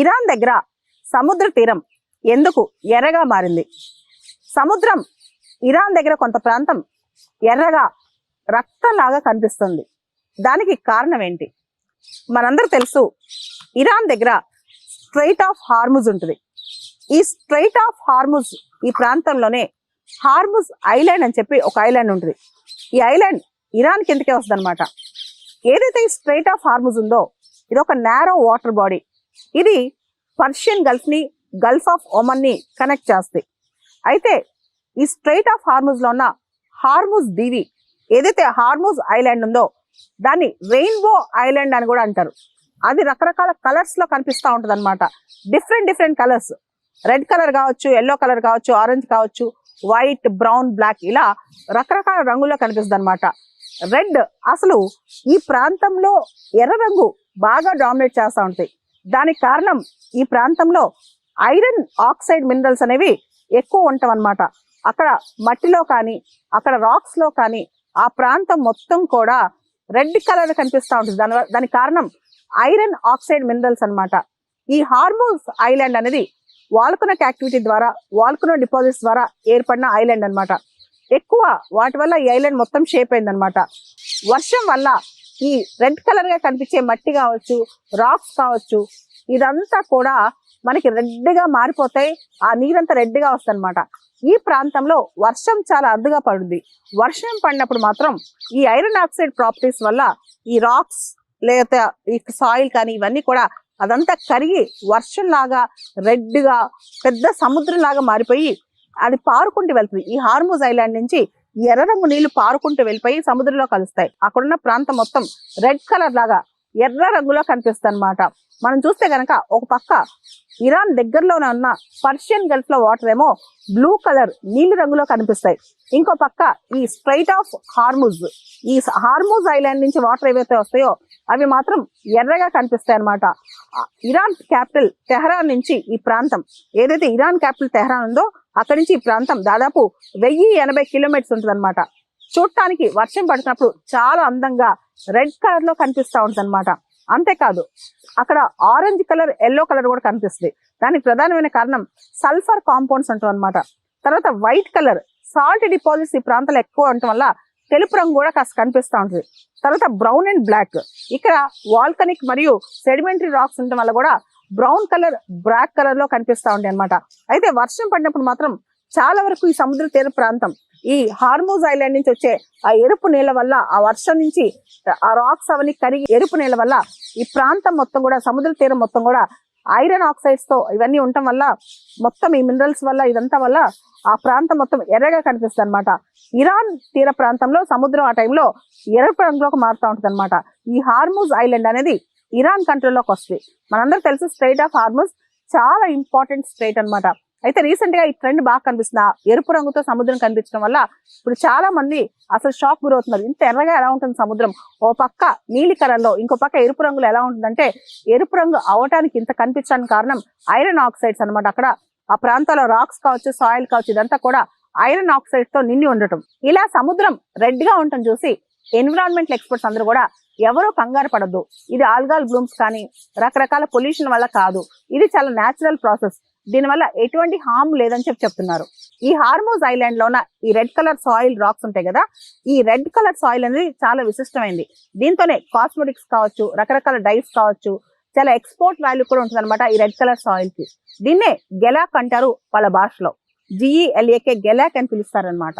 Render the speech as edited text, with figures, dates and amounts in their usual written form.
Iran దగ్గర సముద్ర తీరం ఎందుకు ఎర్రగా మారింది? సముద్రం ఇరాన్ దగ్గర కొంత ప్రాంతం ఎర్రగా రక్తంలాగా కనిపిస్తుంది. దానికి కారణం ఏంటి? మనందరూ తెలుసు, ఇరాన్ దగ్గర స్ట్రైట్ ఆఫ్ హార్ముజ్ ఉంటుంది. ఈ స్ట్రైట్ ఆఫ్ హార్ముజ్ ఈ ప్రాంతంలోనే హార్ముజ్ ఐలాండ్ అని చెప్పి ఒక ఐలాండ్ ఉంటుంది. ఈ ఐలాండ్ ఇరాన్ కిందకే వస్తుంది అనమాట. ఏదైతే ఈ స్ట్రైట్ ఆఫ్ హార్ముజ్ ఉందో ఇది ఒక నారో వాటర్ బాడీ. ఇది పర్షియన్ గల్ఫ్ ని, గల్ఫ్ ఆఫ్ ఒమన్ ని కనెక్ట్ చేస్తాయి. అయితే ఈ స్ట్రైట్ ఆఫ్ హార్ముజ్ లో ఉన్న హార్ముజ్ దీవి, ఏదైతే హార్ముజ్ ఐలాండ్ ఉందో దాన్ని రెయిన్బో ఐలాండ్ అని కూడా అంటారు. అది రకరకాల కలర్స్ లో కనిపిస్తూ ఉంటుంది అనమాట. డిఫరెంట్ కలర్స్, రెడ్ కలర్ కావచ్చు, ఎల్లో కలర్ కావచ్చు, ఆరెంజ్ కావచ్చు, వైట్, బ్రౌన్, బ్లాక్, ఇలా రకరకాల రంగుల్లో కనిపిస్తుంది అనమాట. రెడ్ అసలు ఈ ప్రాంతంలో ఎర్ర రంగు బాగా డామినేట్ చేస్తూ ఉంటాయి. దానికి కారణం ఈ ప్రాంతంలో ఐరన్ ఆక్సైడ్ మినరల్స్ అనేవి ఎక్కువ ఉంటాం అనమాట. అక్కడ మట్టిలో కానీ అక్కడ రాక్స్ లో కానీ ఆ ప్రాంతం మొత్తం కూడా రెడ్ కలర్ కనిపిస్తూ ఉంటుంది. దానికి కారణం ఐరన్ ఆక్సైడ్ మినరల్స్ అనమాట. ఈ హార్ముజ్ ఐలాండ్ అనేది వాల్కనోక్ యాక్టివిటీ ద్వారా, వాల్కనో డిపాజిట్స్ ద్వారా ఏర్పడిన ఐలాండ్ అనమాట. ఎక్కువ వాటి వల్ల ఈ ఐలాండ్ మొత్తం షేప్ అయింది అనమాట. వర్షం వల్ల ఈ రెడ్ కలర్ గా కనిపించే మట్టి కావచ్చు, రాక్స్ కావచ్చు, ఇదంతా కూడా మనకి రెడ్ గా మారిపోతాయి. ఆ నీరంతా రెడ్ గా వస్తుంది అనమాట. ఈ ప్రాంతంలో వర్షం చాలా అరుదుగా పడుద్ది. వర్షం పడినప్పుడు మాత్రం ఈ ఐరన్ ఆక్సైడ్ ప్రాపర్టీస్ వల్ల ఈ రాక్స్ లేదా ఈ సాయిల్ కానీ ఇవన్నీ కూడా అదంతా కరిగి వర్షం లాగా రెడ్ గా పెద్ద సముద్రం లాగా మారిపోయి అది పారుకుంటూ వెళ్తుంది. ఈ హార్ముజ్ ఐలాండ్ నుంచి ఎర్ర రంగు నీళ్లు పారుకుంటూ వెళ్ళిపోయి సముద్రంలో కలుస్తాయి. అక్కడున్న ప్రాంతం మొత్తం రెడ్ కలర్ లాగా ఎర్ర రంగులో కనిపిస్తుంది అనమాట. మనం చూస్తే కనుక ఒక పక్క ఇరాన్ దగ్గరలోనే ఉన్న పర్షియన్ గల్ఫ్ లో వాటర్ ఏమో బ్లూ కలర్ నీలి రంగులో కనిపిస్తాయి. ఇంకో పక్క ఈ స్ట్రైట్ ఆఫ్ హార్ముజ్, ఈ హార్ముజ్ ఐలాండ్ నుంచి వాటర్ ఏవైతే వస్తాయో అవి మాత్రం ఎర్రగా కనిపిస్తాయి అనమాట. ఇరాన్ క్యాపిటల్ తెహరాన్ నుంచి ఈ ప్రాంతం, ఏదైతే ఇరాన్ క్యాపిటల్ తెహరాన్ ఉందో అక్కడి నుంచి ఈ ప్రాంతం దాదాపు 1080 కిలోమీటర్స్ ఉంటుంది అనమాట. చూడటానికి వర్షం పడుతున్నప్పుడు చాలా అందంగా రెడ్ కలర్ లో కనిపిస్తూ ఉంటుంది అనమాట. అంతేకాదు అక్కడ ఆరెంజ్ కలర్, ఎల్లో కలర్ కూడా కనిపిస్తుంది. దానికి ప్రధానమైన కారణం సల్ఫర్ కాంపౌండ్స్ ఉంటాం అనమాట. తర్వాత వైట్ కలర్ సాల్ట్ డిపాజిట్స్ ఈ ప్రాంతాలు ఎక్కువ ఉండటం వల్ల తెలుపు రంగు కూడా కాస్త కనిపిస్తూ ఉంటుంది. తర్వాత బ్రౌన్ అండ్ బ్లాక్, ఇక్కడ వాల్కనిక్ మరియు సెడిమెంటరీ రాక్స్ ఉండటం వల్ల కూడా బ్రౌన్ కలర్, బ్లాక్ కలర్ లో కనిపిస్తూ ఉంటాయి అనమాట. అయితే వర్షం పడినప్పుడు మాత్రం చాలా వరకు ఈ సముద్ర తీర ప్రాంతం ఈ హార్ముజ్ ఐలాండ్ నుంచి వచ్చే ఆ ఎరుపు నీళ్ళ వల్ల, ఆ వర్షం నుంచి ఆ రాక్స్ అవన్నీ కరిగి ఎరుపు నీళ్ళ వల్ల ఈ ప్రాంతం మొత్తం కూడా, సముద్ర తీరం మొత్తం కూడా ఐరన్ ఆక్సైడ్స్ తో ఇవన్నీ ఉండటం వల్ల, మొత్తం ఈ మినరల్స్ వల్ల, ఇదంతా వల్ల ఆ ప్రాంతం మొత్తం ఎర్రగా కనిపిస్తుంది అనమాట. ఇరాన్ తీర ప్రాంతంలో సముద్రం ఆ టైంలో ఎరుపు రంగులోకి మారుతూ ఉంటుంది అనమాట. ఈ హార్ముజ్ ఐలాండ్ అనేది ఇరాన్ కంట్రీలోకి వస్తుంది. మనందరూ తెలుసు స్ట్రైట్ ఆఫ్ హార్ముజ్ చాలా ఇంపార్టెంట్ స్ట్రైట్ అనమాట. అయితే రీసెంట్ గా ఈ ట్రెండ్ బాగా కనిపిస్తుంది. ఎరుపు రంగుతో సముద్రం కనిపించడం వల్ల ఇప్పుడు చాలా మంది అసలు షాక్ గురవుతున్నారు. ఇంత ఎర్రగా ఎలా ఉంటుంది సముద్రం? ఓ పక్క నీలి కలర్ లో, ఇంకో పక్క ఎరుపు రంగులో ఎలా ఉంటుందంటే, ఎరుపు రంగు అవటానికి ఇంత కనిపించడానికి కారణం ఐరన్ ఆక్సైడ్స్ అనమాట. అక్కడ ఆ ప్రాంతాల్లో రాక్స్ కావచ్చు, సాయిల్ కావచ్చు, ఇదంతా కూడా ఐరన్ ఆక్సైడ్స్ తో నిండి ఉండటం. ఇలా సముద్రం రెడ్ గా ఉండటం చూసి ఎన్విరాన్మెంటల్ ఎక్స్పర్ట్స్ అందరూ కూడా ఎవరూ కంగారు పడద్దు, ఇది ఆల్గాల్ బ్లూమ్స్ కానీ రకరకాల పొల్యూషన్ వల్ల కాదు, ఇది చాలా న్యాచురల్ ప్రాసెస్, దీనివల్ల ఎటువంటి హార్మ్ లేదని చెప్తున్నారు. ఈ హార్ముజ్ ఐలాండ్ లో ఉన్న ఈ రెడ్ కలర్ సాయిల్ రాక్స్ ఉంటాయి కదా, ఈ రెడ్ కలర్ సాయిల్ అనేది చాలా విశిష్టమైంది. దీంతోనే కాస్మెటిక్స్ కావచ్చు, రకరకాల డైస్ కావచ్చు, చాలా ఎక్స్పోర్ట్ వాల్యూ కూడా ఉంటుంది అనమాట ఈ రెడ్ కలర్ సాయిల్ కి. దీన్నే గెలాక్ అంటారు వాళ్ళ భాషలో. GELAK, గెలాక్ అని పిలుస్తారనమాట.